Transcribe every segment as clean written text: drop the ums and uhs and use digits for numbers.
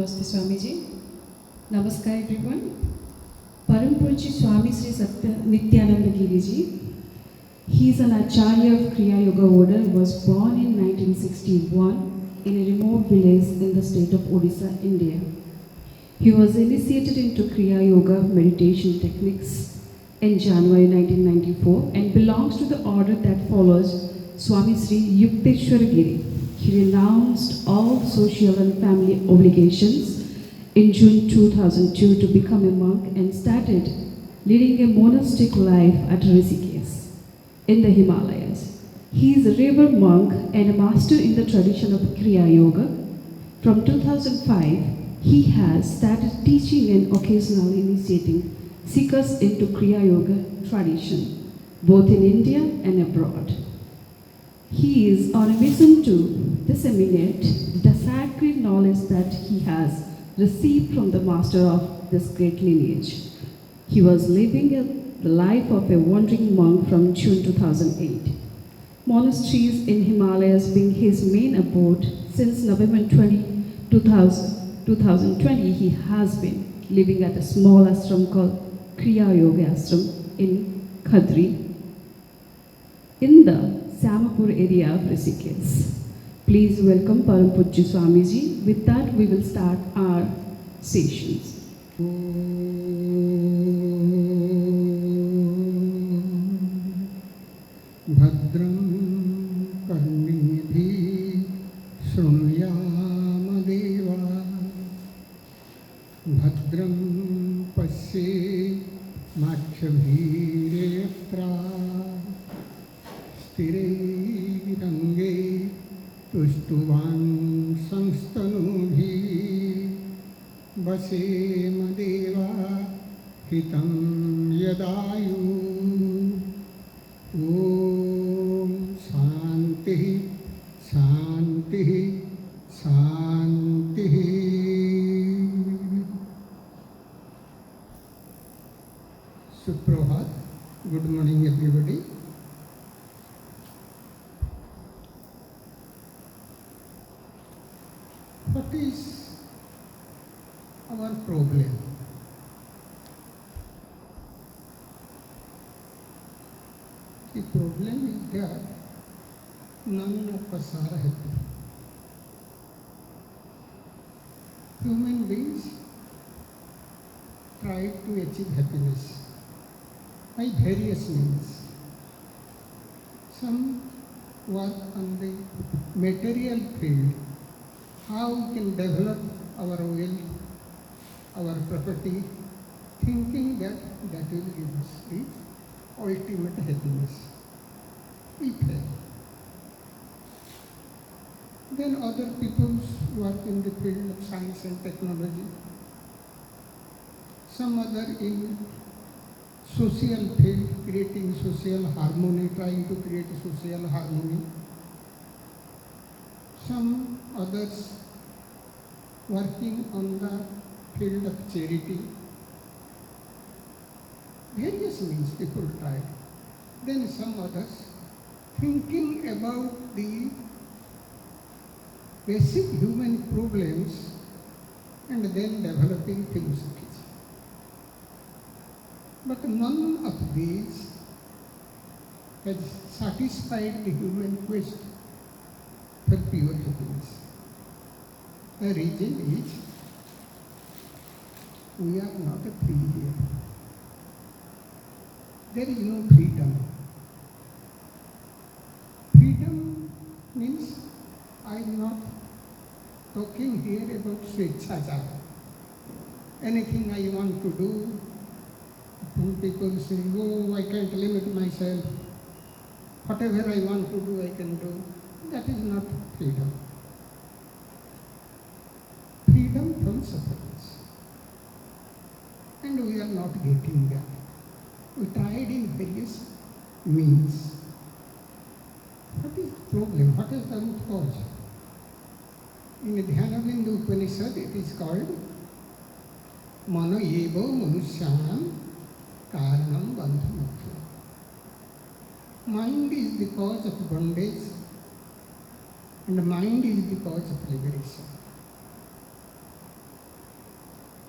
Namaste Swami G. Namaskar everyone. Param Pujya Swami Sri Nityananda Giri Ji. He is an Acharya of Kriyayoga order, was born in 1961 in a remote village in the state of Odisha, India. He was initiated into Kriyayoga meditation techniques in January 1994 and belongs to the order that follows Swami Sri Shiva. He renounced all social and family obligations in June 2002 to become a monk and started leading a monastic life at Rishikesh in the Himalayas. He is a revered monk and a master in the tradition of Kriya Yoga. From 2005, he has started teaching and occasionally initiating seekers into Kriya Yoga tradition, both in India and abroad. He is on a mission to disseminate the sacred knowledge that he has received from the master of this great lineage. He was living the life of a wandering monk from June 2008. Monasteries in Himalayas being his main abode since November 2020, he has been living at a small ashram called Kriyayoga Ashram in Khadri in the Samapur area of Rishikesh. Please welcome Param Pujya Swami Ji. With that, we will start our sessions. Bhadram karnidhi shrunuyama deva Bhadram pasye makshabhireyatra Stireirange tustuvan samstanubhi Vasema deva hitam yadayu Om Shanti Shanti Shanti. Suprabhat. Good morning everybody. What is our problem? The problem is that none of us are happy. Human beings try to achieve happiness by various means. Some work on the material field, how we can develop our wealth, our property, thinking that that will give us the ultimate happiness. We fail. Then other people work in the field of science and technology. Some other in social field, creating social harmony, trying to create social harmony. Some others working on the field of charity. Various means people try. Then some others thinking about the basic human problems and then developing philosophies. But none of these has satisfied the human quest for pure happiness. The reason is we are not free here. There is no freedom. Freedom means I am not talking here about swechhachar. Anything I want to do, when people say, oh, I can't limit myself. Whatever I want to do, I can do. That is not freedom. Freedom from sufferance. And we are not getting that. We tried in various means. What is the problem? What is the root cause? In the Dhyanabindu Upanishad, it is called Mano Eva Manusyanam Karanam Bandhamukya. Mind is the cause of bondage and mind is the cause of liberation.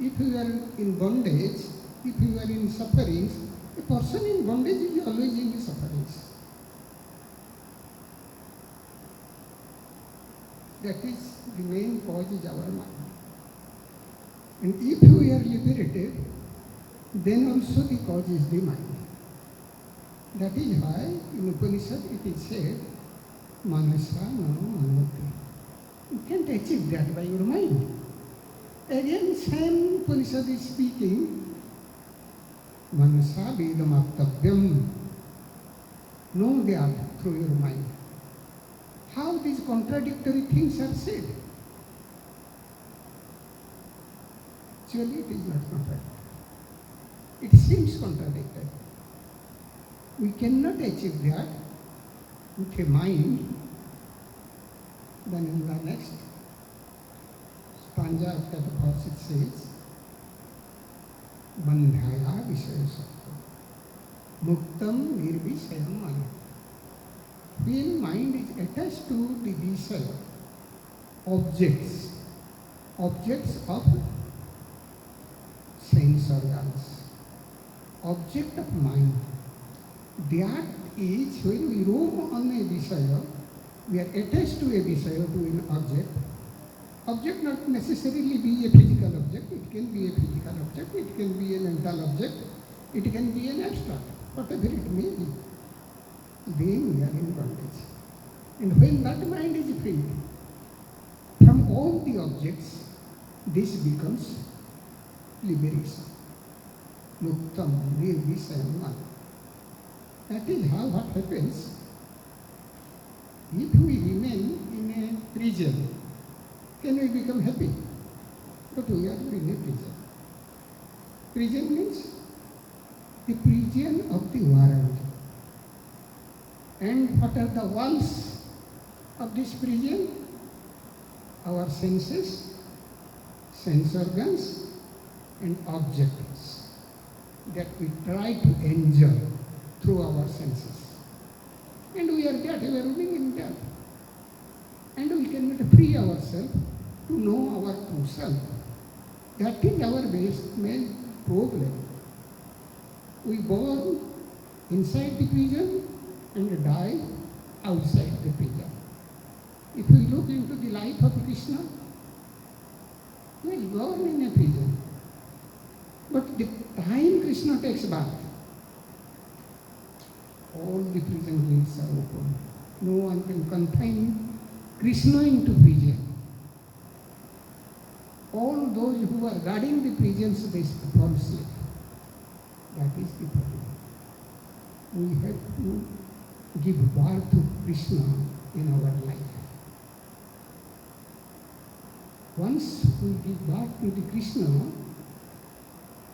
If you are in bondage, if you are in sufferings, a person in bondage is always in sufferings. That is the main cause is our mind. And if we are liberated, then also the cause is the mind. That is why in Upanishad it is said, Manasa no manati. You can't achieve that by your mind. Again, same Upanishad is speaking, Manasa vedamaptavyam. Know that through your mind. How these contradictory things are said? Actually, it is not contradictory. It seems contradictory. We cannot achieve that with a mind. Then in the next stanza of that verse it says, Bandhaya Vishaya Sattva Muktam Nirvishayam Mana. When mind is attached to the Vishaya, objects of sense organs, object of mind, that is when we roam on a Vishaya, we are attached to a Vishaya, to an object. Object not necessarily be a physical object, it can be a physical object, it can be a mental object, it can be an abstract, whatever it may be. Then we are in bondage. And when that mind is freed from all the objects, this becomes liberation. Muktam nirvisayam. That is how what happens. If we remain in a prison, can we become happy? But we are in a prison. Prison means the prison of the world. And what are the walls of this prison? Our senses, sense organs, and objects that we try to enjoy through our senses. And we are that, we are living in that. And we cannot free ourselves to know our true self. That is our main problem. We born inside the prison and die outside the prison. If we look into the life of Krishna, he was born in a prison. But the time Krishna takes bath, all the prison gates are open. No one can confine Krishna into prison. All those who are guarding the prisons, they fall asleep. That is the problem. We have to give birth to Krishna in our life. Once we give birth to the Krishna,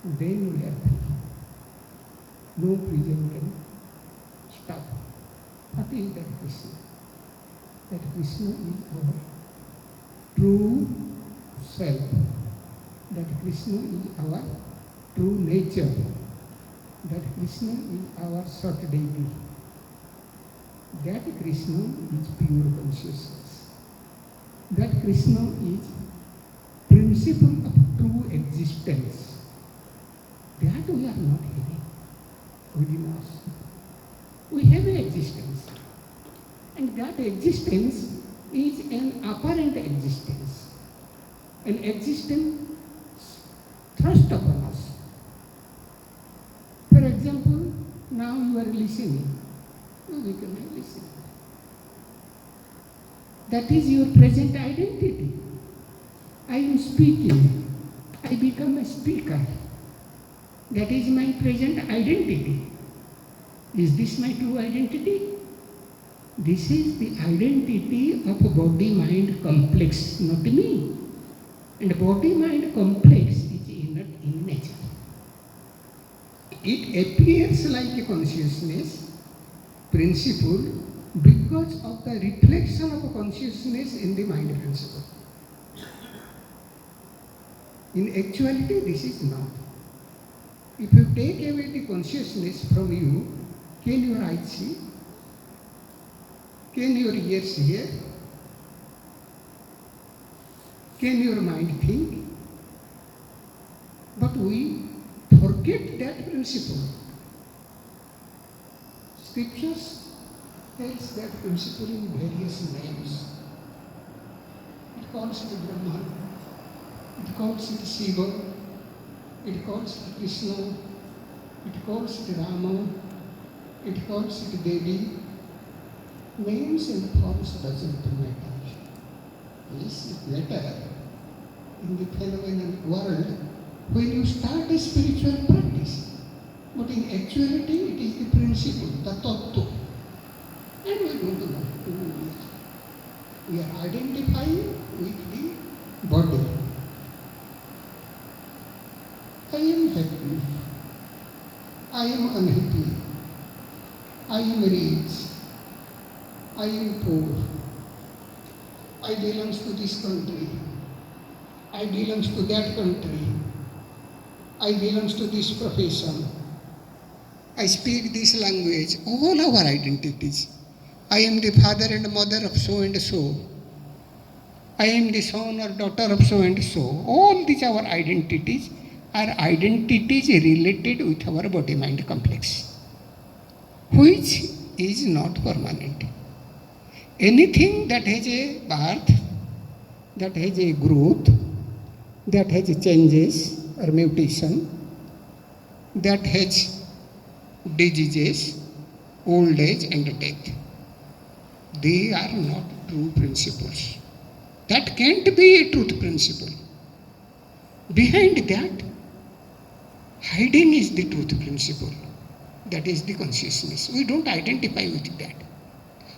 then we are free. No prison can stop. What is that Krishna? That Krishna is our true self. That Krishna is our true nature. That Krishna is our short deity. That Krishna is pure consciousness. That Krishna is principle of true existence. That we are not having within us. We have an existence. And that existence is an apparent existence. An existence thrust upon us. For example, now you are listening. You become a listener. That is your present identity. I am speaking. I become a speaker. That is my present identity. Is this my true identity? This is the identity of body-mind complex, not me. And body-mind complex is in nature. It appears like a consciousness principle because of the reflection of consciousness in the mind principle. In actuality, this is not. If you take away the consciousness from you, can your eyes see? Can your ears hear? Can your mind think? we forget that principle. Scriptures tells that principle in various names. It calls it Brahman, it calls it Shiva, it calls it Krishna, it calls it Rama, it calls it Devi. Names and forms doesn't matter. Yes, it matters in the phenomenal world when you start a spiritual practice. But in actuality, it is the principle, the tattva. And we don't know who we are. We are identifying with the body. I am happy. I am unhappy. I am rich. I am poor. I belong to this country. I belong to that country. I belong to this profession. I speak this language. All our identities. I am the father and mother of so and so. I am the son or daughter of so and so. All these our identities are identities related with our body-mind complex, which is not permanent. Anything that has a birth, that has a growth, that has changes or mutation, that has diseases, old age and death, they are not true principles. That can't be a truth principle. Behind that, hiding is the truth principle. That is the consciousness. We don't identify with that.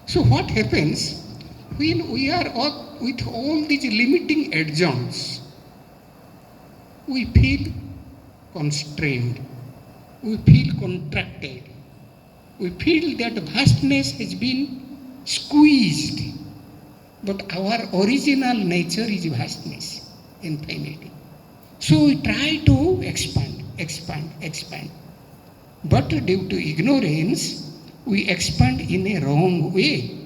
So what happens when we are with all these limiting adjuncts? We feel constrained. We feel contracted. We feel that vastness has been squeezed. But our original nature is vastness, infinity. So we try to expand. But due to ignorance, we expand in a wrong way,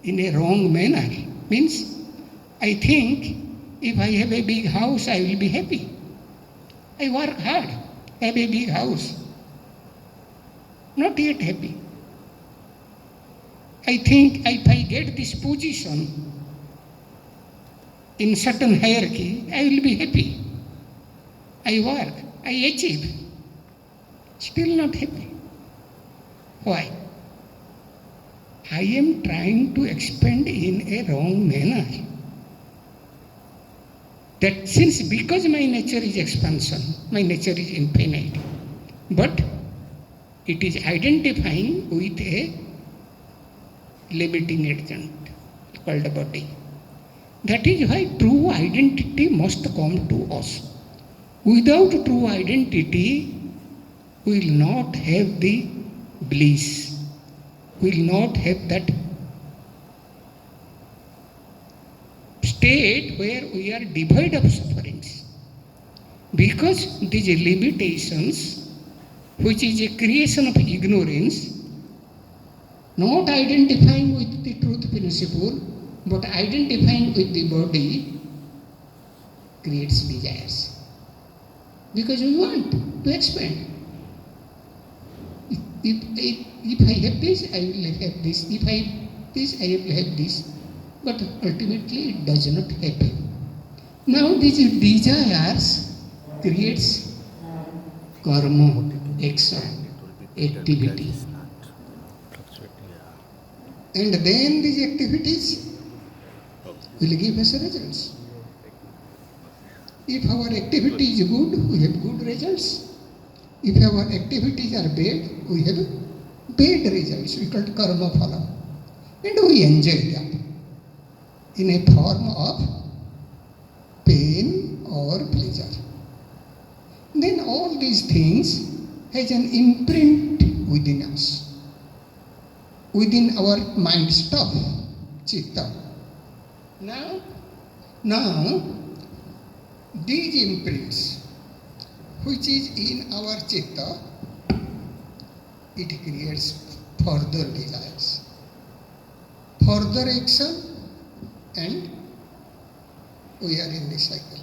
in a wrong manner. Means, I think if I have a big house, I will be happy. I work hard, have a big house. Not yet happy. I think if I get this position in certain hierarchy, I will be happy. I work, I achieve. Still not happy. Why? I am trying to expand in a wrong manner. That since because my nature is expansion, my nature is infinite, but it is identifying with a limiting agent called body. That is why true identity must come to us. Without true identity, we will not have the bliss. We will not have that state where we are devoid of sufferings. Because these limitations, which is a creation of ignorance, not identifying with the truth principle, but identifying with the body, creates desires. Because we want to expand. If I have this, I will have this. If I have this, I will have this. But ultimately it does not happen. Now these desires creates karma, action, activity. And then these activities will give us results. If our activity is good, we have good results. If our activities are bad, we have bad results. We call it karma phala. And we enjoy that in a form of pain or pleasure. Then all these things has an imprint within us, within our mind stuff, chitta. Now, these imprints, which is in our chitta, it creates further desires, further action, and we are in the cycle,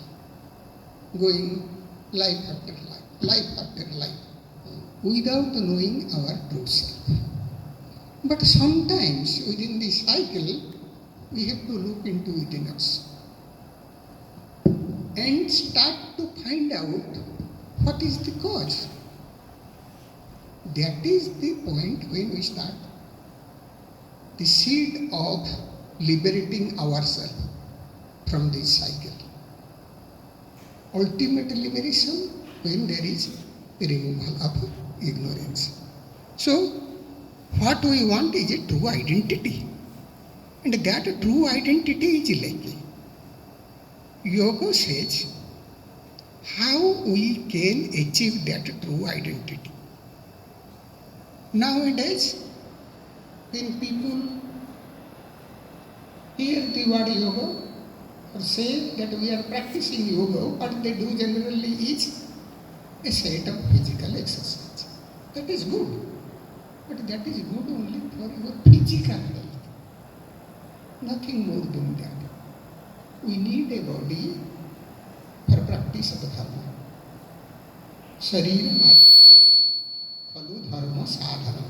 going life after life, life after life, without knowing our true self. But sometimes within this cycle, we have to look into within us and start to find out what is the cause. That is the point when we start the seed of liberating ourselves from this cycle. Ultimate liberation when there is removal of ignorance. So, what we want is a true identity. And that true identity is like Yoga says how we can achieve that true identity. Nowadays, when people hear the word yoga or say that we are practicing yoga, what they do generally is a set of physical exercise. That is good. But that is good only for your physical health. Nothing more than that. We need a body for practice of dharma. Sharira madhyam khalu dharma sadhana.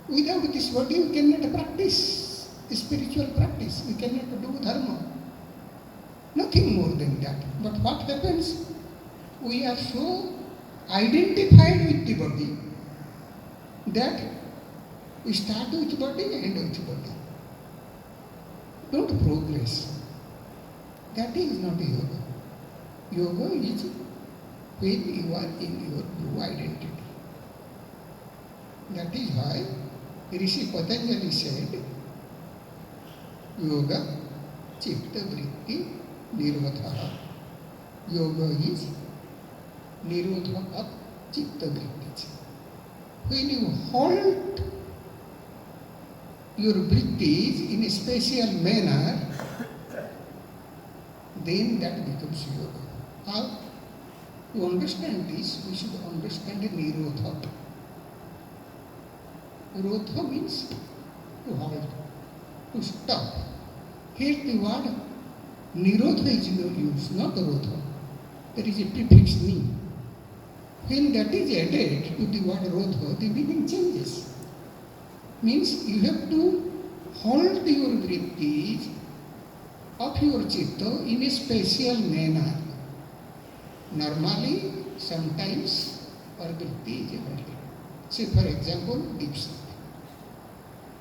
Without this body, we cannot practice spiritual practice. We cannot do dharma. Nothing more than that. But what happens? We are so identified with the body that we start with body and end with body. Don't progress. That is not yoga. Yoga is when you are in your true identity. That is why Rishi Patanjali said, Yoga chitta vritti nirodha. Yoga is nirodha of chitta vrittis. When you halt your vrittis in a special manner, then that becomes yoga. How? To understand this, we should understand nirodha. Rodha means to halt, to stop. Here the word nirodha is used, not rodha. There is a prefix ni. When that is added to the word rodha, the meaning changes. Means you have to hold your vrittis of your chitta in a special manner. Normally, sometimes our vritti is held. Say for example, deep sleep.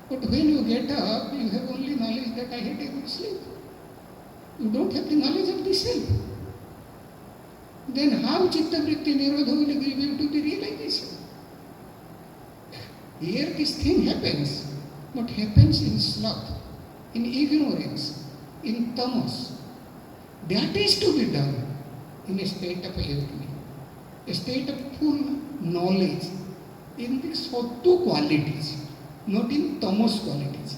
But when you get up, you have only knowledge that I had a good sleep. You don't have the knowledge of the self. Then how chitta vritti nirodha will give you to the realization? Here this thing happens, but happens in sloth, in ignorance, in tamas. That is to be done in a state of awakening, a state of full knowledge in the sattva qualities, not in tamas qualities.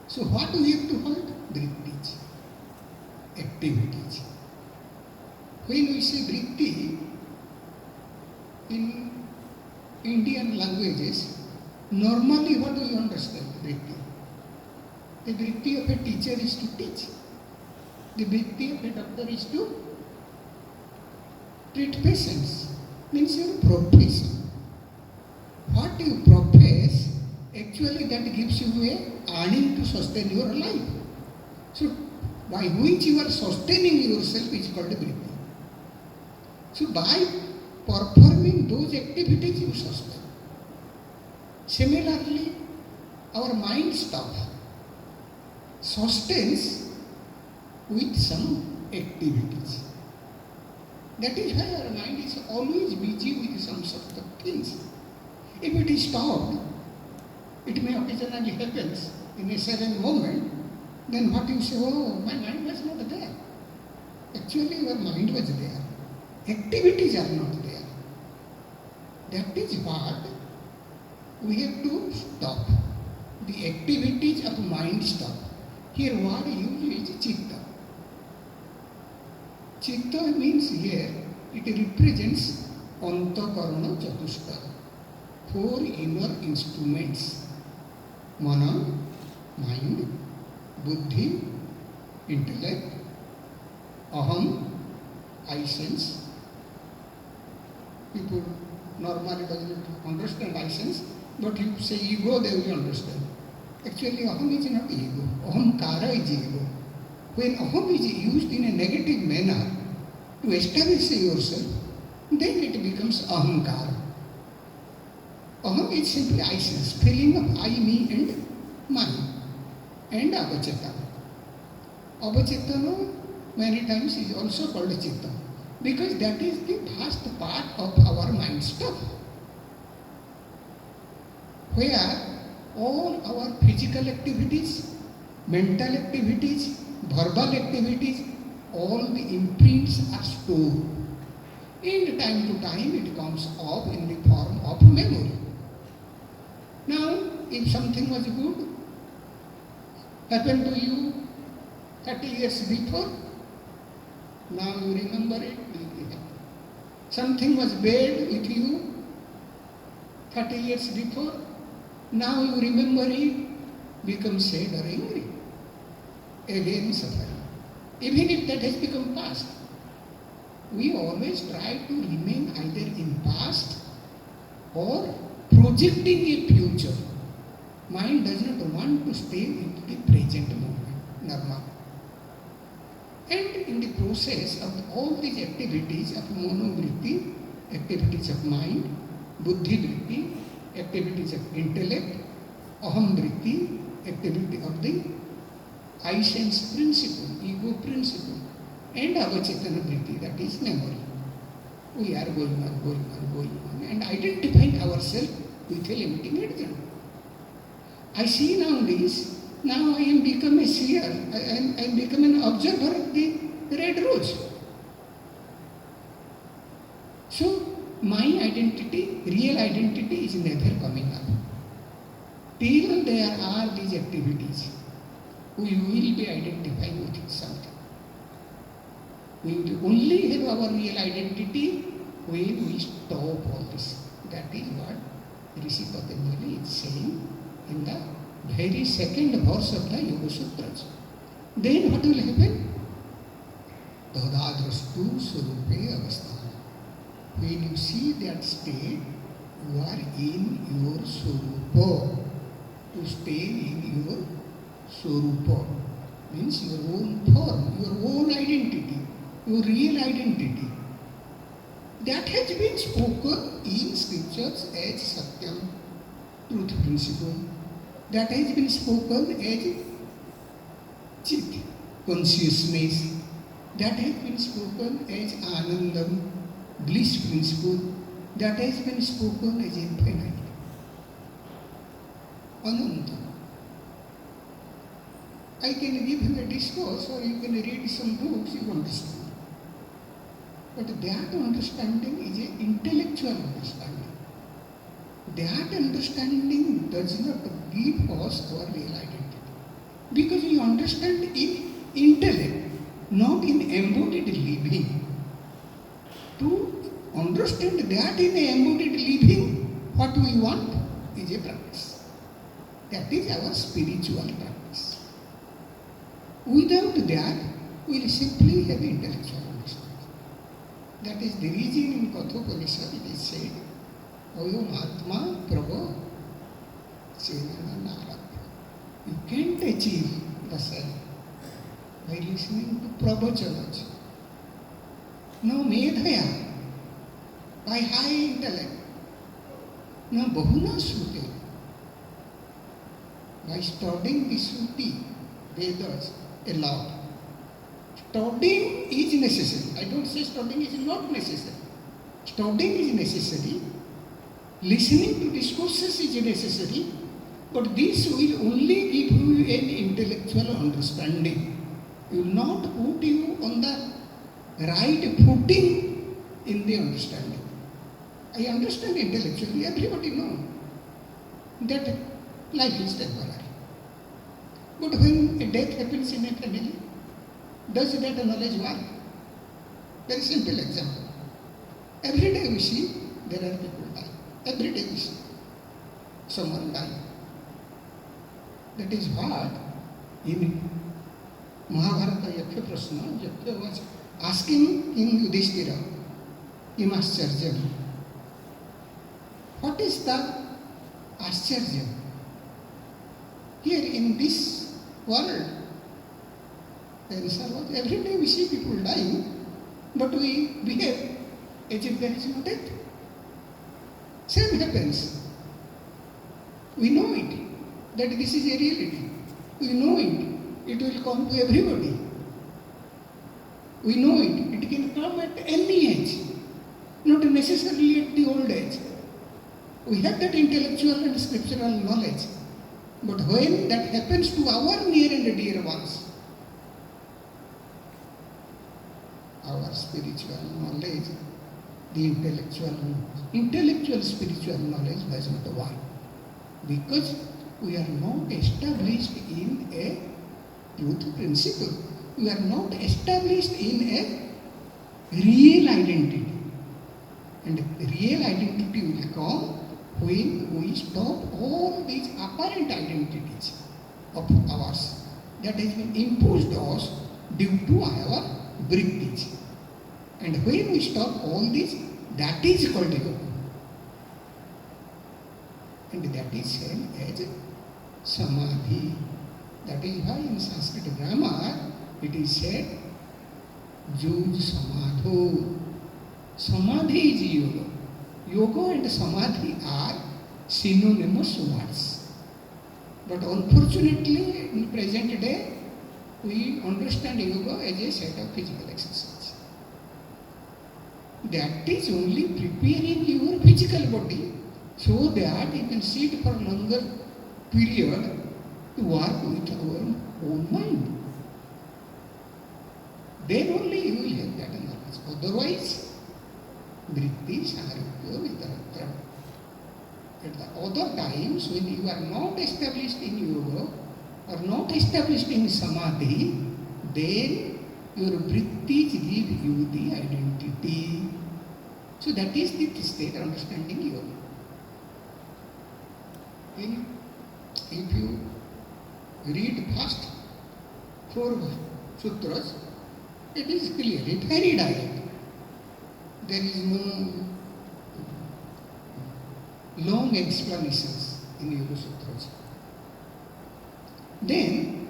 So what do we have to hold? Vrittis, activities. When we say vritti, in Indian languages, normally what do you understand vritti? The vritti of a teacher is to teach. The vritti of a doctor is to treat patients. Means your profession. What you profess, actually that gives you a earning to sustain your life. So by which you are sustaining yourself is called vritti. So by performing those activities you sustain. Similarly, our mind stuff sustains with some activities. That is why our mind is always busy with some sort of things. If it is stopped, it may occasionally happen in a sudden moment, then what you say, oh, my mind was not there. Actually, your mind was there. Activities are not there. That is what we have to stop. The activities of mind stop. Here what used is chitta. Chitta means here, it represents antakarana chatushta, 4 inner instruments. Mana, mind, buddhi, intellect, Aham, I sense. People normally doesn't understand I sense, but you say ego, they will understand. Actually, aham is not ego. Ahamkara is ego. When aham is used in a negative manner to establish yourself, then it becomes ahamkara. Aham is simply I sense, feeling of I, me and mine, and avachetana. Avachetana many times is also called chitta, because that is the vast part of our mind stuff, where all our physical activities, mental activities, verbal activities, all the imprints are stored. And time to time it comes up in the form of memory. Now, if something was good, happened to you 30 years before, now you remember it. Something was bad with you 30 years before, now you remember it, become sad or angry. Again suffering. Even if that has become past, we always try to remain either in past or projecting a future. Mind does not want to stay into the present moment, normal. And in the process of all these activities of monovritti, activities of mind, buddhi vritti, activities of intellect, aham vritti, activity of the I sense principle, ego principle, and avachetana vritti, that is memory. We are going on, and identifying ourselves with a limiting agent. I see nowadays, now I am become a seer, I am become an observer of the red rose. So, my identity, real identity is never coming up. Till there are these activities, we will be identifying with something. We will only have our real identity when we stop all this. That is what Rishi Patanjali is saying in the very second verse of the Yoga Sutras. Then what will happen? Tadadrastu Surupe Avasthana. When you see that state, you are in your Surupa. To stay in your Surupa means your own form, your own identity, your real identity. That has been spoken in scriptures as Satyam, truth principle. That has been spoken as Chit, consciousness. That has been spoken as Anandam, bliss principle. That has been spoken as infinite. Ananta. I can give you a discourse or you can read some books, you understand. But that understanding is an intellectual understanding. That understanding does not give us our real identity. Because we understand in intellect, not in embodied living. To understand that in embodied living, what we want is a practice. That is our spiritual practice. Without that, we will simply have intellectual understanding. That is the reason in Kathopanishad it is said, Oyam Atma Prabha Chenana Narabhya. You can't achieve the self by listening to pravachanaj. No medhaya, by high intellect. No bahuna sruti. By studying the Shruti, Vedas, a lot. Studying is necessary. I don't say studying is not necessary. Studying is necessary. Listening to discourses is necessary. But this will only give you an intellectual understanding. It will not put you on the right footing in the understanding. I understand intellectually, everybody knows that life is temporary. But when a death happens in a family, does that knowledge work? Very simple example. Every day we see there are people dying. Every day we see someone dying. That is what in Mahavatar Yaksha Prasna, Yaksha was asking King Yudhishthira, Imascharjam, what is the Ascharya here in this world? The answer was, every day we see people dying, but we behave as if there is no death. Same happens. We know it, that this is a reality. We know it, it will come to everybody. We know it, it can come at any age, not necessarily at the old age. We have that intellectual and scriptural knowledge. But when that happens to our near and dear ones, our spiritual knowledge, the intellectual spiritual knowledge does not work. Because we are not established in a truth principle. We are not established in a real identity. And real identity will come when we stop all these apparent identities of ours that has been imposed on us due to our vrittis. And when we stop all this, that is called yoga. And that is same as Samadhi. That is why in Sanskrit grammar it is said, Juj Samadho. Samadhi is yoga. Yoga and Samadhi are synonymous words. But unfortunately, in present day, we understand yoga as a set of physical exercise. That is only preparing your physical body so that you can sit for a longer period to work with our own mind. Then only you will have that knowledge. Otherwise, vrittis arupyo vitaratra. At the other times, when you are not established in yoga or not established in samadhi, then your vrittis give you the identity. So that is the state understanding yoga. If you read first 4 sutras, it is clear, it is very direct. There is no long explanations in Yoga Sutras. Then,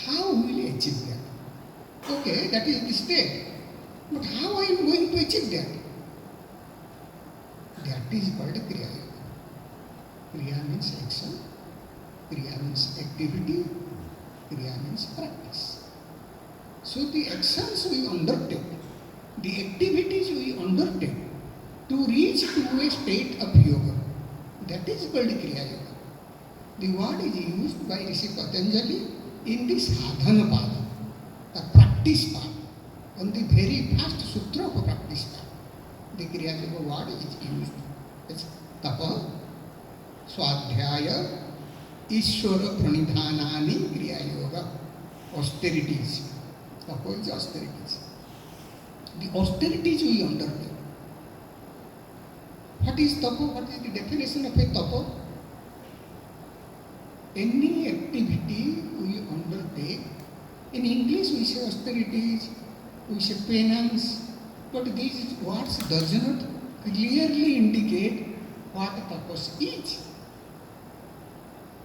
how will you achieve that? Okay, that is the state. But how are you going to achieve that? That is called Kriyayoga. Kriya means action, Kriya means activity, Kriya means practice. So the actions we undertake, the activities we undertake to reach to a state of yoga, that is called Kriyayoga. The word is used by Rishi Patanjali in the sadhana path, the practice path, on the very first sutra of practice path. The Kriyayoga word is used as tapa, swadhyaya, Ishwara pranidhanani Kriyayoga, austerities. Tapa is austerities. The austerities we undertake. What is tapa? What is the definition of a tapa? Any activity we undertake, in English we say austerities, we say penance, but these words does not clearly indicate what tapas is.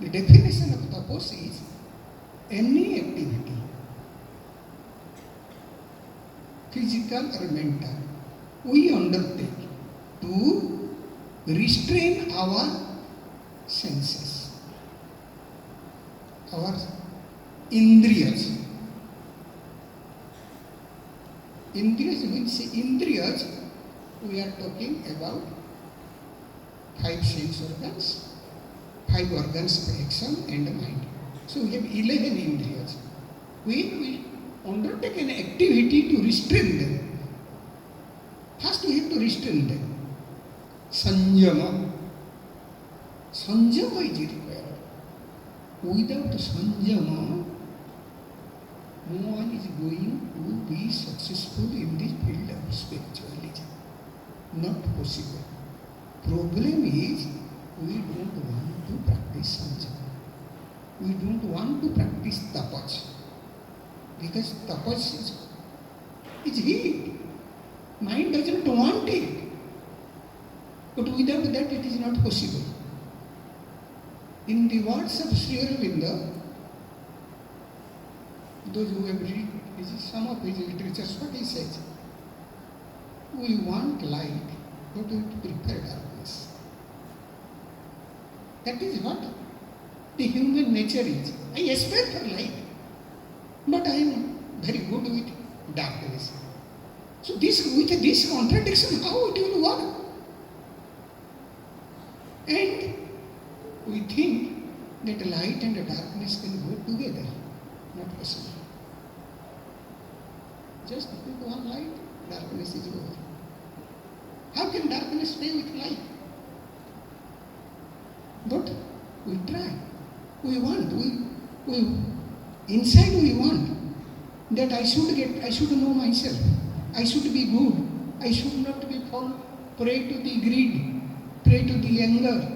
The definition of tapas is any activity, physical or mental, we undertake to restrain our senses, our indriyas. Indriyas, when we say indriyas, we are talking about 5 sense organs, 5 organs of action and mind. So we have 11 indriyas. When we undertake an activity to restrain them, first we have to restrain them. Sanjama. Sanjama is required. Without sanjama, no one is going to be successful in this field of spiritualism. Not possible. Problem is, we don't want to practice sanjama. We don't want to practice tapas. Because tapas is is heat. Mind doesn't want it. But without that it is not possible. In the words of Sri Aurobindo, those who have read some of his literatures, what he says, we want light, but we prefer darkness. That is what the human nature is. I aspire for light, but I am very good with darkness. So with this contradiction, how it will work? And we think that light and darkness can go together. Not possible. Just put one light, darkness is over. How can darkness stay with light? But we try. We want. Inside we want that I should know myself. I should be good. I should not be prey to the greed, prey to the anger,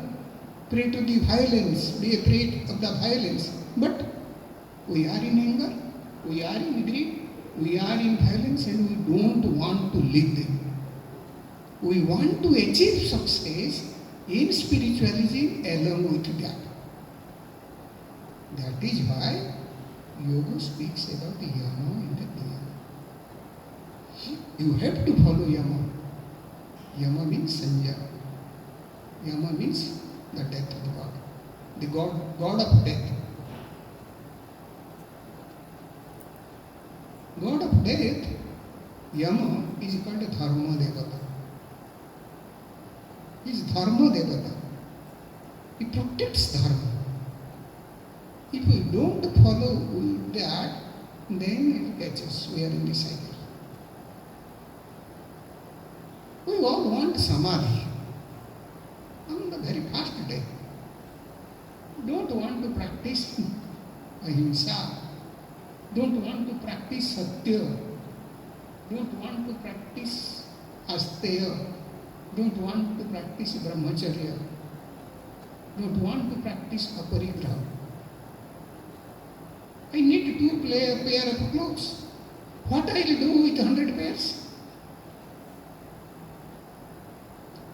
prey to the violence, be a prey of the violence. But we are in anger, we are in greed, we are in violence, and we don't want to live them. We want to achieve success in spiritualism along with that. That is why Yoga speaks about Yama and Niyama. You have to follow Yama. Yama means Sanya. Yama means the death of the God of death. God of death, Yama, is called Dharma Devata. He is Dharma Devata. He protects Dharma. If we don't follow that, then it catches. We are in the cycle. We all want Samadhi on the very first day. Don't want to practice ahimsa. Don't want to practice satya. Don't want to practice asteya. Don't want to practice brahmacharya. Don't want to practice aparigraha. I need to play a pair of clothes. What I will do with 100 pairs?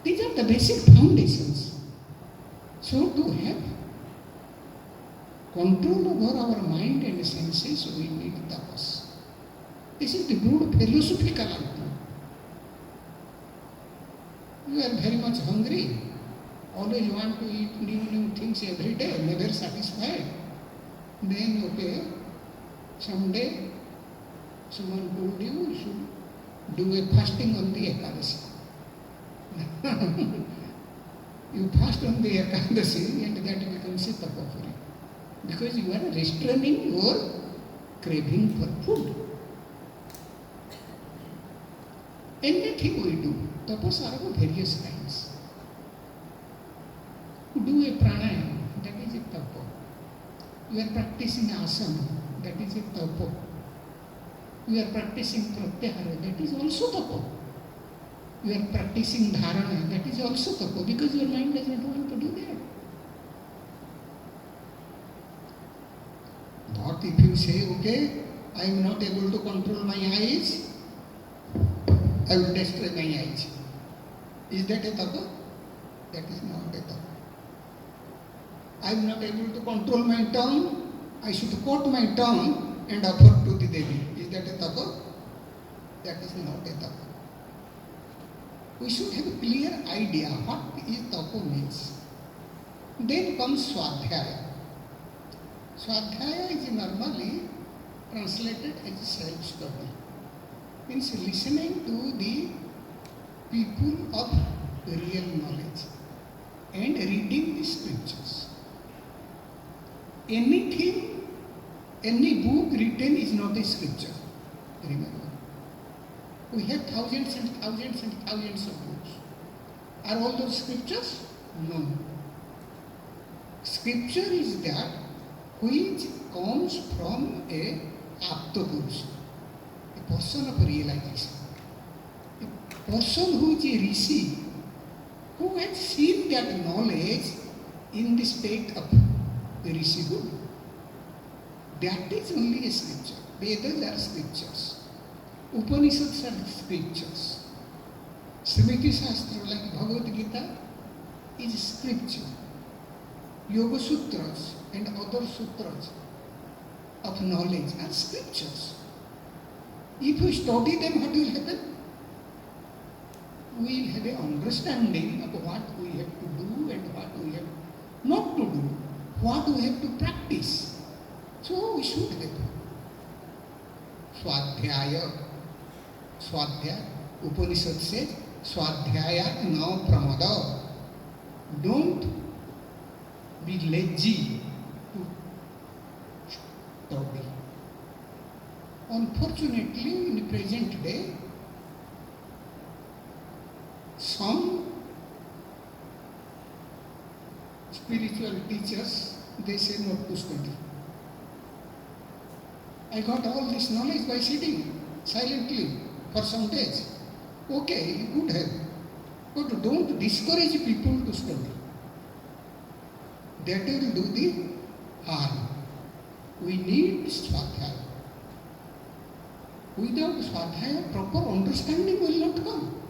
These are the basic foundations. So to have control over our mind and senses, we need tapas. This is the good philosophical outcome. You are very much hungry. Always want to eat new things every day, never satisfied. Then, okay, someday someone told you should do a fasting on the Ekadasi. You fast on the Ekadasi and that becomes a tapapuri. Because you are restraining your craving for food. Anything we do, tapas are of various kinds. Do a pranayama, that is a tapa. You are practicing asana, that is a tapa. You are practicing pratyahara, that is also tapa. You are practicing dharana, that is also tapa, because your mind does not want to do that. But if you say, okay, I am not able to control my eyes, I will destroy my eyes. Is that a tapa? That is not a tapa. I am not able to control my tongue, I should coat my tongue and offer to the Devi. Is that a tapa? That is not a tapa. We should have a clear idea what is tapa means. Then comes Swadhyaya. Swadhyaya is normally translated as self-study. Means listening to the people of real knowledge and reading the scriptures. Anything, any book written is not a scripture. Remember. We have thousands and thousands and thousands of books. Are all those scriptures? No. Scripture is that which comes from a Apta-Purusha, a person of realization. A person who is a rishi, who has seen that knowledge in the state of rishihood. That is only a scripture. Vedas are scriptures. Upanishads are scriptures. Smriti Shastra, like Bhagavad Gita, is scripture. Yoga Sutras and other sutras of knowledge are scriptures. If we study them, what will happen? We will have an understanding of what we have to do and what we have not to do, what we have to practice. So we should have Swadhyaya. Swadhyaya, Upanishad says, Swadhyaya na pramada. Don't be lazy to study. Unfortunately, in the present day, some spiritual teachers, they say not to study. I got all this knowledge by sitting silently for some days. Okay, you could have. But don't discourage people to study. That will do the harm. We need Swadhyaya. Without Swadhyaya, proper understanding will not come.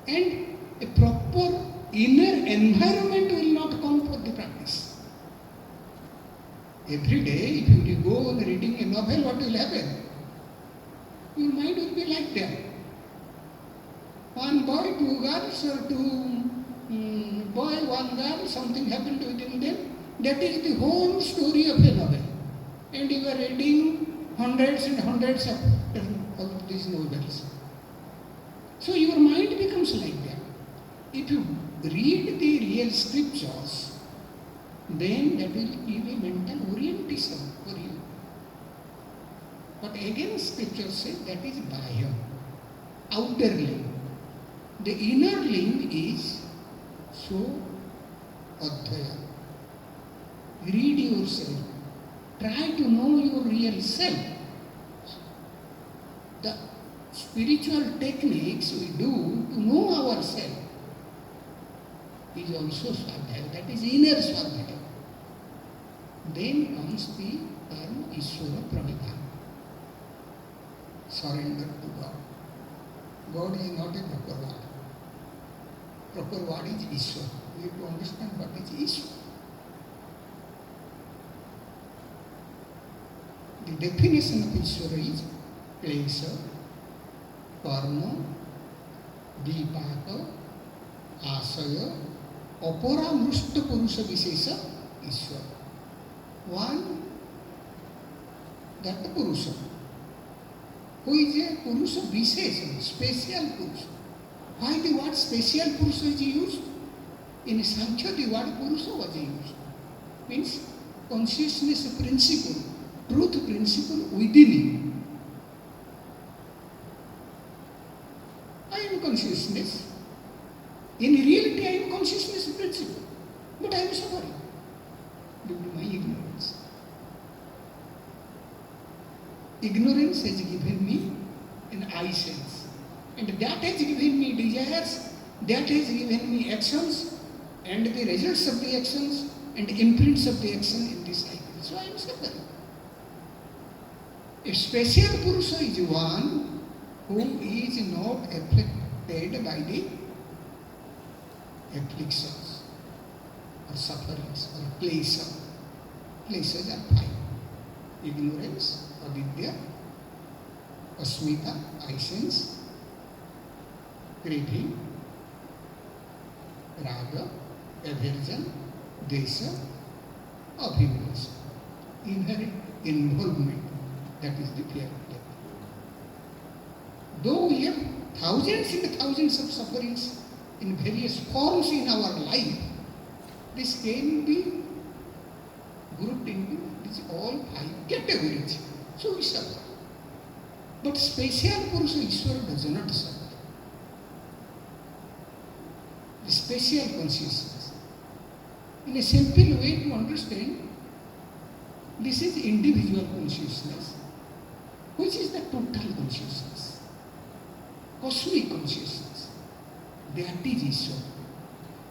And a proper inner environment will not come for the practice. Every day, if you go on reading a novel, what will happen? Your mind will be like that. One boy, two girls, or two boy, one girl, something happened within them. That is the whole story of a novel. And you are reading hundreds and hundreds of these novels. So your mind becomes like that. If you read the real scriptures, then that will give a mental orientation for you. But again, scripture says that is bahya, outer limb. The inner limb is so adhyaya. Read yourself. Try to know your real self. The spiritual techniques we do to know ourselves is also Swadhyaya. That is inner Swadhyaya. Then comes the term Ishwara Pranidhana. Surrender to God. God is not a proper word. Proper word is Ishwara. We have to understand what is Ishwara. The definition of Ishwara is klesha, karma, vipaka, asaya, aparamrushta purusha vishesha, Ishwara. One, that the Purusha, who is a Purusha Vishesha, special Purusha. Why the word special Purusha is used? In Sankhya, the word Purusha was used. Means consciousness principle, truth principle within you. I am consciousness. In reality, I am consciousness principle. But I am suffering due to my ignorance. Ignorance has given me an eye sense. And that has given me desires, that has given me actions, and the results of the actions, and imprints of the action in this cycle. So I am suffering. A special Purusha is one who is not afflicted by the afflictions or sufferings or klesha. Kleshas are five. Ignorance, avidya, asmita, I sense, craving, raga, aversion, desha, abhimanasa. Inherent involvement, that is the fear of death. Though we have thousands and thousands of sufferings in various forms in our life, this can be grouped into these all five categories. So we suffer. But special Purusha Ishwara does not suffer. The special consciousness. In a simple way to understand, this is individual consciousness, which is the total consciousness, cosmic consciousness. That is Ishwara.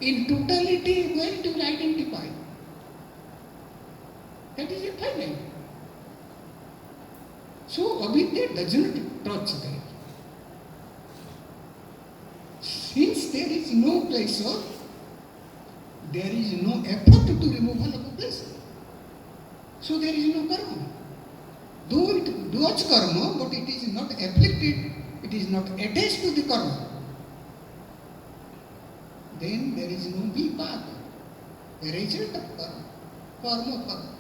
In totality, where it will identify? That is infinite. So avidya does not touch that. Since there is no pleasure, there is no effort to removal of pleasure. So there is no karma. Though it does karma, but it is not afflicted, it is not attached to the karma. Then there is no vipaka, a result of karma, karma karma.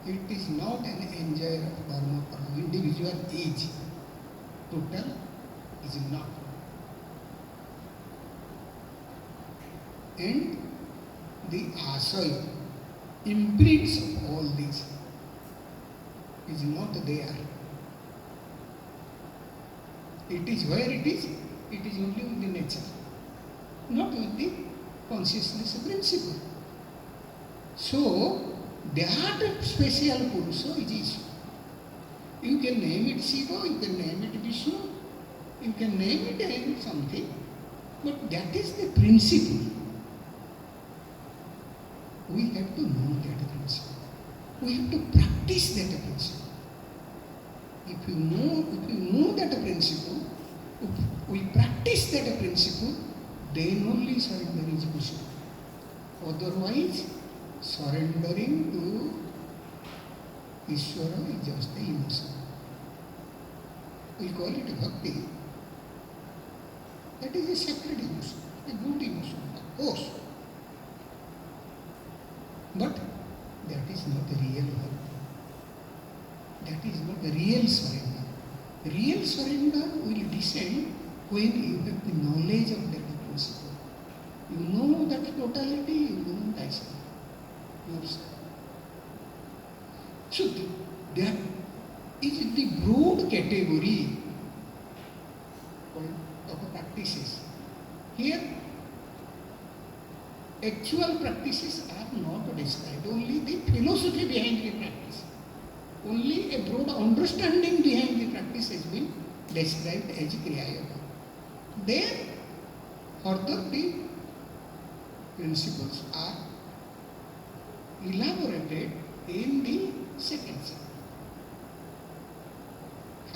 It is not an enjoyer of karma karma. Individual is. Total is not. And the asaya, imprints of all these, is not there. It is where it is only with the nature, not with the consciousness principle. So, that special Purusha is Ishwara. You can name it Shiva, you can name it Vishnu, you can name it something, but that is the principle. We have to know that principle. We have to practice that principle. If you know that principle, if we practice that principle, then only surrender is possible. Otherwise, surrendering to Ishwara is just an emotion. We call it bhakti. That is a sacred emotion, a good emotion, of course. But that is not the real bhakti. That is not the real surrender. Real surrender will descend when you have the knowledge of that principle. You know that totality, you know thyself, yourself. So that is the broad category of practices. Here, actual practices are not described, only the philosophy behind the practice. Only a broad understanding behind the practice has been described as Kriyayoga. There, further the principles are elaborated in the second chapter.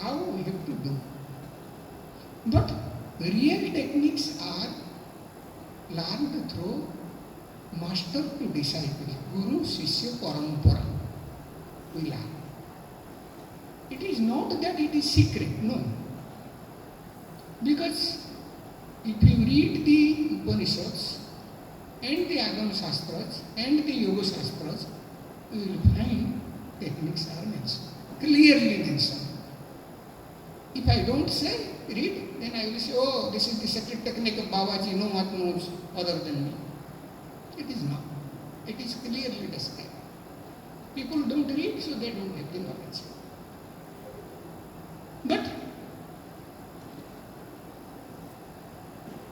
How we have to do. But real techniques are learned through master to disciple, Guru, Shishya, Parampara. We learn. It is not that it is secret, no. Because if you read the Upanishads and the Agama Shastras and the Yoga Shastras, you will find techniques are mentioned, clearly mentioned. If I don't say, read, then I will say, oh, this is the secret technique of Babaji, no one knows other than me. It is not. It is clearly described. People don't read, so they don't have the knowledge. But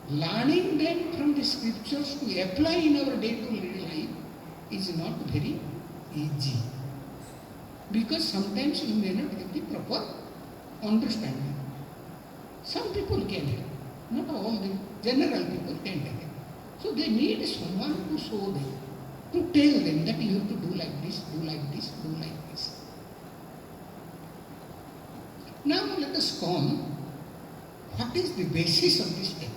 learning them from the scriptures to apply in our day-to-day life is not very easy. Because sometimes you may not have the proper understanding. Some people can have, not all the general people can have. So they need someone to show them, to tell them that you have to do like this, do like this, do like this. Now let us come, what is the basis of this technique?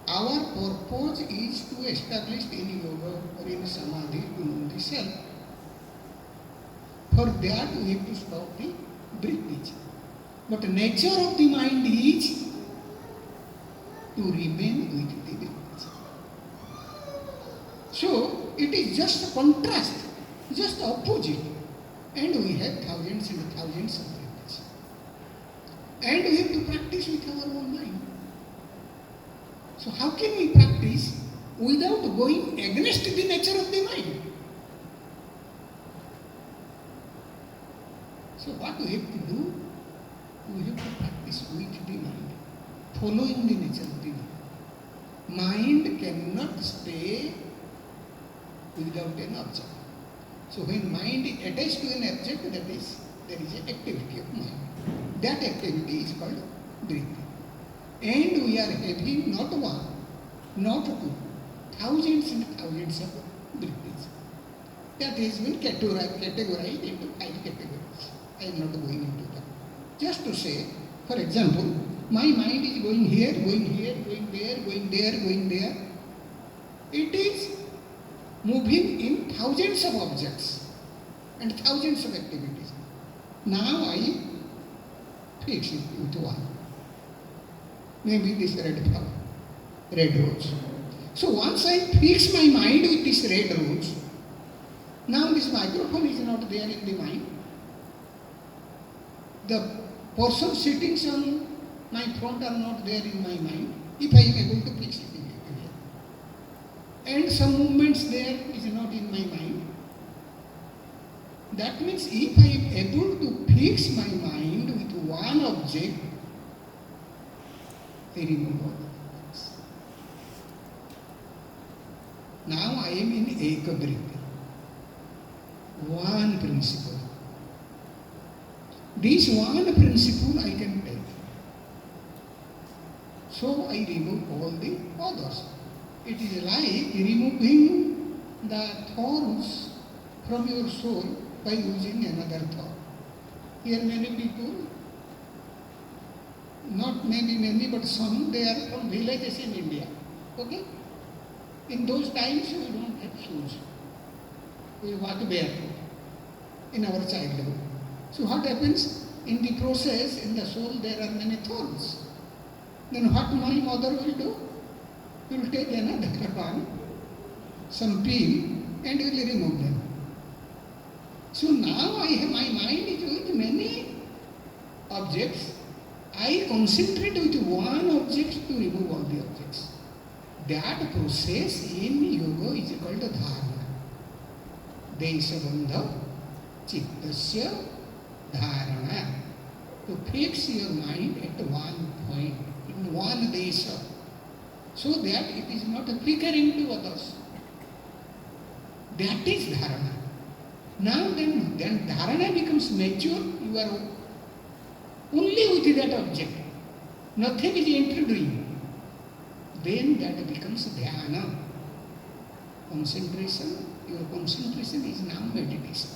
Our purpose is to establish in yoga or in samadhi to know the self. For that we have to stop the vrittis. But the nature of the mind is to remain with the vrittis. So it is just a contrast, just opposite. And we have thousands and thousands of vrittis. And we have to practice with our own mind. So how can we practice without going against the nature of the mind? So what we have to do? We have to practice with the mind, following the nature of the mind. Mind cannot stay without an object. So when mind is attached to an object, that is, there is an activity of mind. That activity is called vritti. And we are having not one, not two, thousands and thousands of vrittis. that has been categorized into 5 categories. I am not going into that. Just to say, for example, my mind is going here, going there, going there, going there. It is moving in thousands of objects and thousands of activities. Now I fix it with one. Maybe this red flower, red rose. So once I fix my mind with this red rose, now this microphone is not there in the mind. The person sitting on my front are not there in my mind, if I am able to fix it here. And some movements there is not in my mind. That means if I am able to fix my mind with one object, I remove all the others. Now I am in ekavritti, one principle. This one principle I can take. So I remove all the others. It is like removing the thorns from your soul by using another thorn. Here many people, not maybe many, but some, they are from villages in India. Okay? In those times we don't have shoes. We walk barefoot in our childhood. So what happens? In the process, in the soul, there are many thorns. Then what my mother will do? He will take another one, some peel, and will remove them. So now I have my mind is with many objects. I concentrate with one object to remove all the objects. That process in yoga is called dharana. Deshabandha chittasya dharana. To fix your mind at one point, in one desha, so that it is not flickering to others. That is dharana. Now then dharana becomes mature, you are only with that object. Nothing is intruding. Then that becomes dhyana. Concentration, your concentration is now meditation.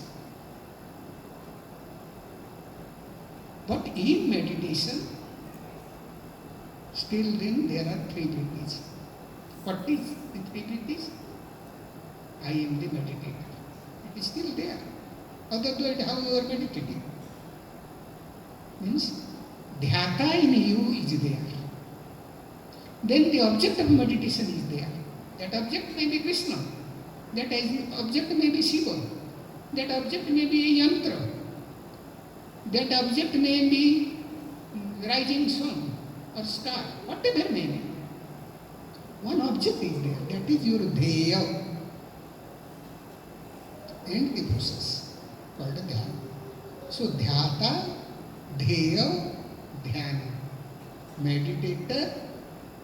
But in meditation, still then there are 3 vrittis. What is the 3 vrittis? I am the meditator. It is still there. Otherwise, how you are meditating? Means, dhyata in you is there. Then the object of meditation is there. That object may be Krishna. That object may be Shiva. That object may be a yantra. That object may be rising sun or star, whatever may be. One object is there. That is your dheya. And the process called dhyana. So dhyata, dheya, dhyana. Meditator,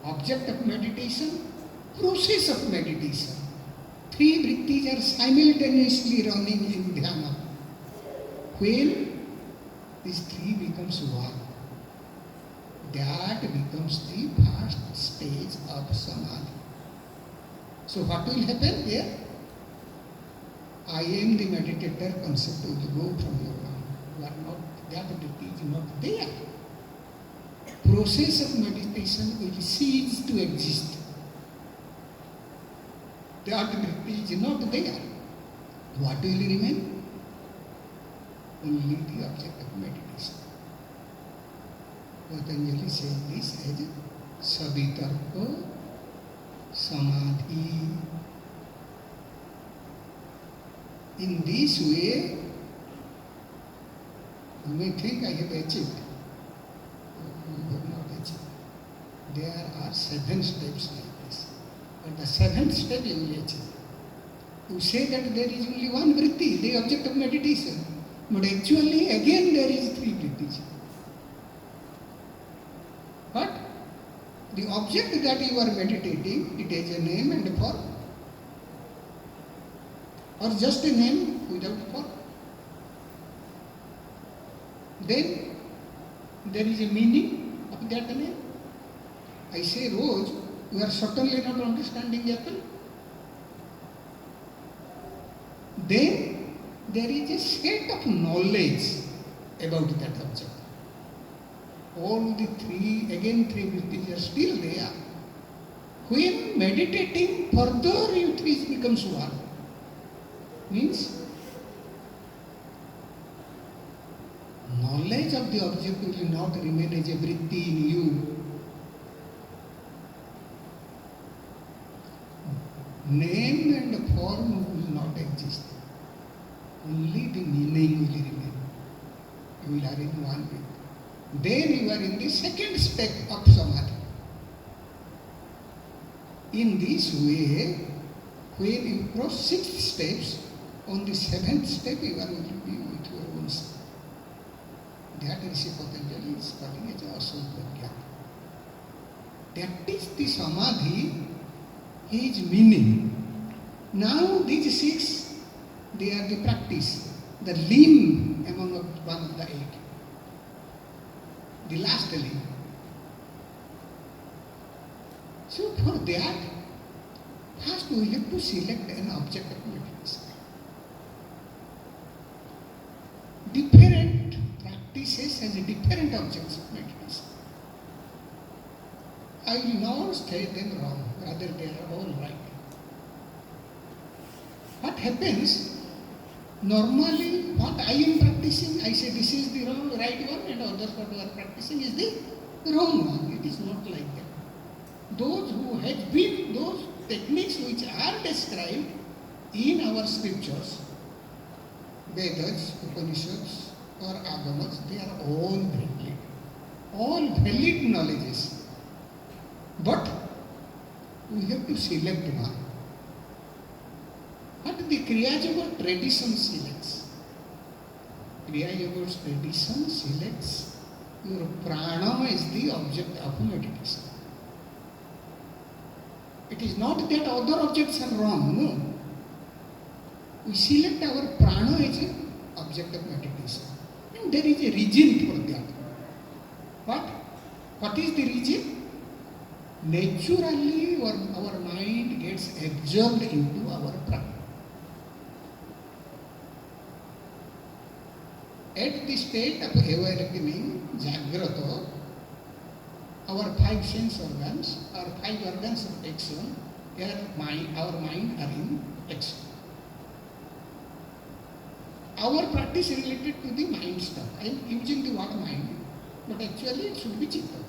object of meditation, process of meditation. 3 vrittis are simultaneously running in dhyana. When these 3 becomes one, that becomes the first stage of Samadhi. So what will happen there? I am the meditator concept will go from your mind. You are not, that vritti is not there. Process of meditation will cease to exist. That vritti is not there. What will remain? Only the object of meditation. Patanjali says this as savitarka samadhi. In this way, you may think I have achieved. You have not achieved. There are 7 steps like this. But the 7th step you will achieve. You say that there is only one vritti, the object of meditation. But actually, again there is 3 vrittis. But the object that you are meditating, it has a name and a form. Or just a name without form. Then there is a meaning of that name. I say rose, you are certainly not understanding apple. then there is a set of knowledge about that object. All the three vrittis are still there. When meditating further, it becomes one. Means knowledge of the object will not remain as a vritti in you. Name and form will not exist. Only the meaning will remain. You will are in one with. Then you are in the second step of Samadhi. In this way, when you cross 6 steps, on the 7th step you are going to be with your own self. That Rishi Patanjali is calling as Asambhagya. That is the Samadhi, his meaning. Now these 6, they are the practice, the limb among one of the 8. The last limb. So for that, first we have to select an object of meditation. Different practices has different objects of meditation. I will not say them wrong, rather they are all right. What happens? Normally, what I am practicing, I say this is the right one, and others what are practicing is the wrong one. It is not like that. Those who have been, those techniques which are described in our scriptures, Vedas, Upanishads or Agamas, they are all valid. All valid knowledges. But we have to select one. What the Kriyayoga tradition selects? Kriyayoga's tradition selects your prana as the object of meditation. It is not that other objects are wrong, no. We select our prana as an object of meditation. And there is a reason for that. What is the reason? Naturally our mind gets absorbed into our prana. At the state of awakening, Jagrata, our 5 sense organs, our 5 organs of action, our mind are in action. Our practice is related to the mind stuff. I am using the word mind, but actually it should be chitta.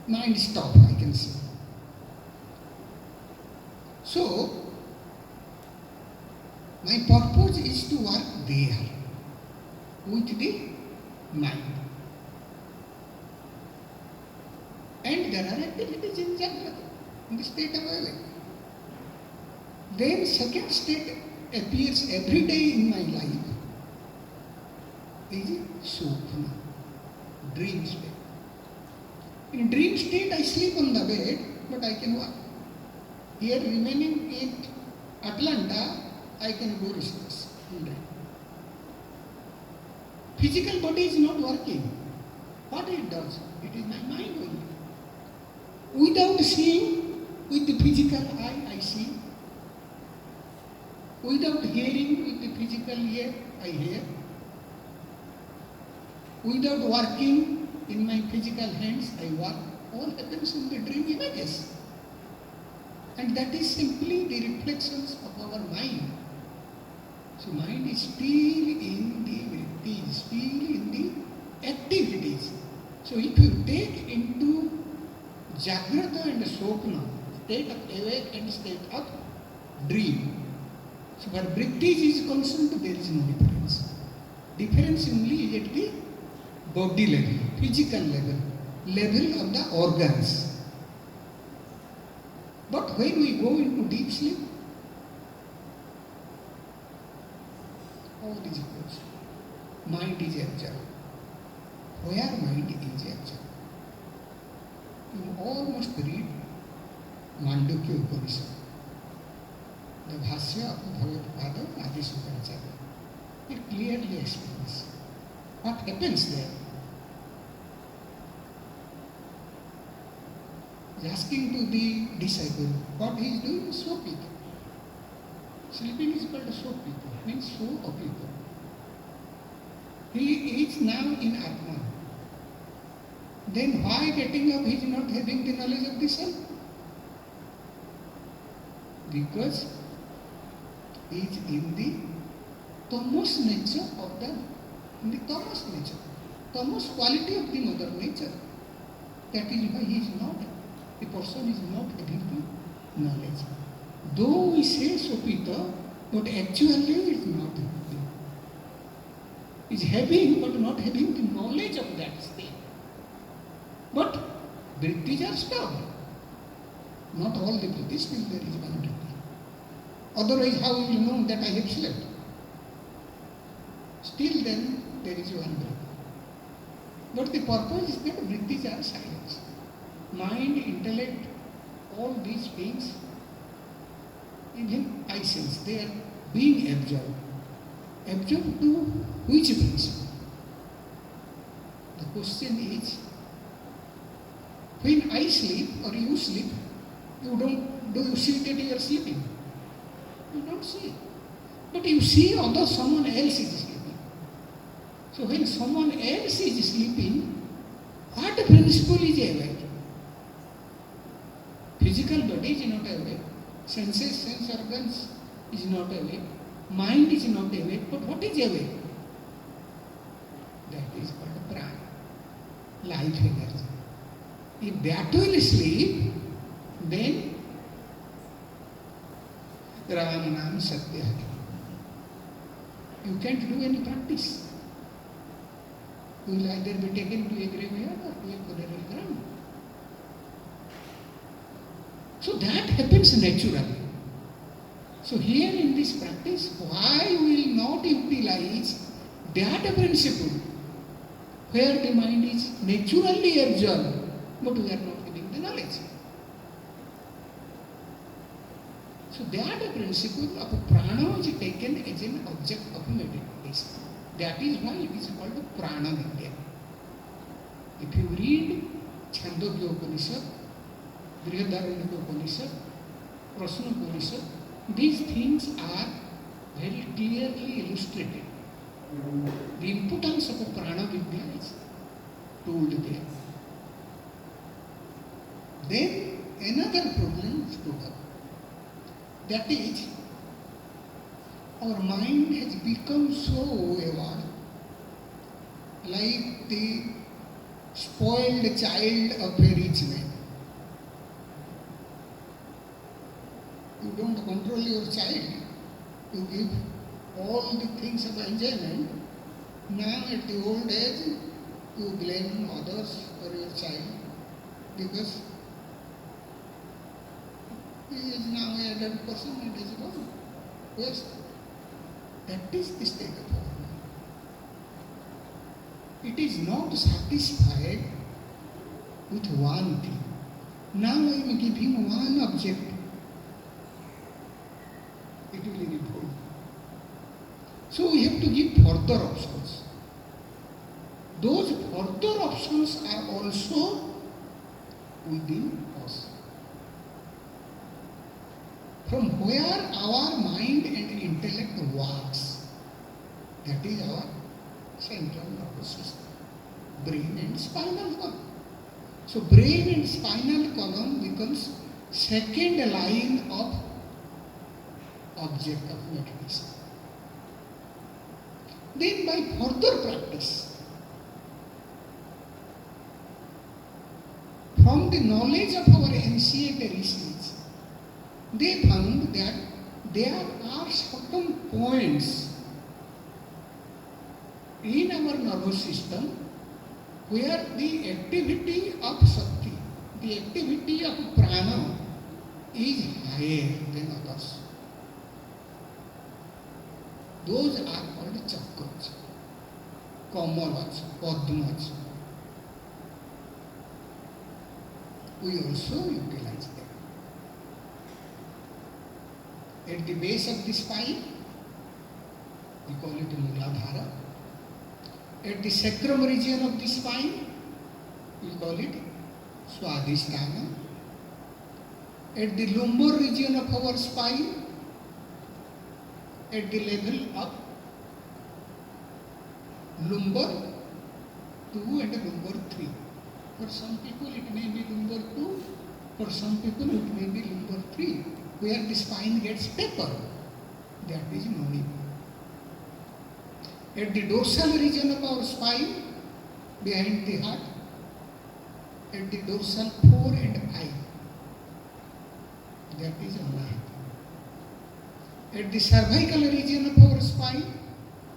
Mind stuff, I can say. So, my purpose is to work there with the mind. And there are activities in Jagrata, in the state of awakening. Then second state appears every day in my life is Supna, dream state. In dream state I sleep on the bed, but I can walk. Here remaining in Atlanta, I can go research. Physical body is not working. What it does? It is my mind only. Without seeing, with the physical eye, I see. Without hearing, with the physical ear, I hear. Without working, in my physical hands, I work. All happens in the dream images. And that is simply the reflections of our mind. So mind is still in the vrittis, still in the activities. So if you take into Jagrata and Swapna, state of awake and state of dream, so where vrittis is concerned, there is no difference. Difference only is at the body level, physical level of the organs. But when we go into deep sleep, all is equals. Mind is absorbed. Where mind is absorbed? You almost read Mandukya Upanishad, the Bhashya of Bhagavad Adi Shankaracharya. It clearly explains what happens there. He is asking to the disciple, what he is doing is so big. Sleeping is called sopita, means so apita. He is now in Atman. Then why getting up he is not having the knowledge of the self? Because he is in the tamos nature of in the tamos nature, tamos quality of the mother nature. That is why he is not, the person is not having the knowledge. Though we say sopita, but actually it is not having. Is having but not having the knowledge of that state. But vrittis are stubborn. Not all the vrittis, still there is one vritti. Otherwise, how will you know that I have slept? Still then, there is one vritti. But the purpose is that vrittis are silence. Mind, intellect, all these things, even I sense, they are being absorbed. Absorbed to which principle? The question is, when I sleep or you sleep, do you see that you are sleeping? You don't see. But you see someone else is sleeping. So when someone else is sleeping, what principle is awake? Physical body is not awake. Senses, sense organs is not awake. Mind is not awake. But what is awake? That is called prana, life energy. If that will sleep, then Ram Nam Satya. You can't do any practice. You will either be taken to a graveyard or to a funeral ground. So that happens naturally. So here in this practice, why we will not utilize that principle where the mind is naturally absorbed, but we are not giving the knowledge. So that principle of prana is taken as an object of meditation. That is why it is called prana vidya. If you read Chandogya Upanishad, Brihadaranyaka Upanishad, Prasna Upanishad, these things are very clearly illustrated. The importance of a prana vidya is told there. Then another problem stood up. That is, our mind has become so wayward, like the spoiled child of a rich man. You don't control your child. You give all the things of enjoyment. Now at the old age, you blame others for your child because he is now an adult person and is gone. Yes, that is the state of our mind. It is not satisfied with one thing. Now I am giving one object. It will revolt. So we have to give further options. Those further options are also within us. From where our mind and intellect works, that is our central nervous system, brain and spinal column. So brain and spinal column becomes second line of object of meditation. Then by further practice, from the knowledge of our ancient rishis, they found that there are certain points in our nervous system where the activity of Shakti, the activity of Prana is higher than others. Those are called chakras, kamalas, padmas. We also utilize them. At the base of the spine, we call it Muladhara. At the sacrum region of the spine, we call it Swadhisthana. At the lumbar region of our spine, at the level of lumbar 2 and lumbar 3. For some people it may be lumbar 2, for some people it may be lumbar 3, where the spine gets taper. That is Manipura. At the dorsal region of our spine, behind the heart, at the dorsal 4 and 5, that is Anahata. At the cervical region of our spine,